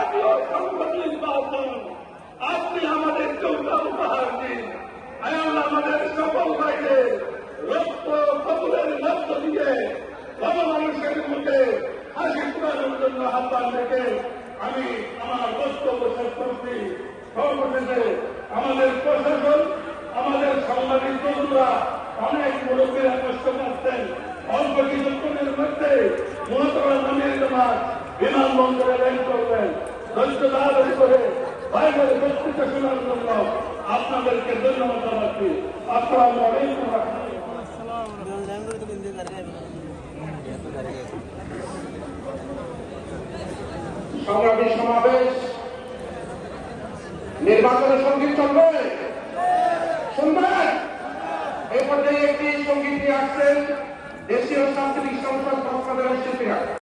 জাতীয় সংসদ নির্বাচন আপনি আমাদের চৌকা উপহার দিন। আল্লাহ আমাদের সকল ভাইকে রক্ত কবুলের মধ্য দিয়ে গণমানুষের মুখে হাসি ফুটানোর জন্য আহ্বান রেখে আমি আমার বক্তব্য শেষ করছি। সর্বশেষে আমাদের প্রশাসন, আমাদের সাংবাদিক বন্ধুরা, অনেক মুরব্বীরা কষ্ট পাচ্ছেন। অল্প কিছুক্ষণের মধ্যে মহতরা নামের জামাত বিমানবন্দরে ল্যান্ড করবেন। ধৈর্য ধারণ করে বাইরের বক্তৃতা শোনার জন্য আপনাদেরকে ধন্যবাদ জানাচ্ছি। আসসালামু আলাইকুম। সংগ্রামী সমাবেশ নির্বাচনের সঙ্গীত চলবে, শুনবেন। এই পর্যায়ে একটি সঙ্গীত নিয়ে আসছেন দেশীয় সাংস্কৃতিক সংসদ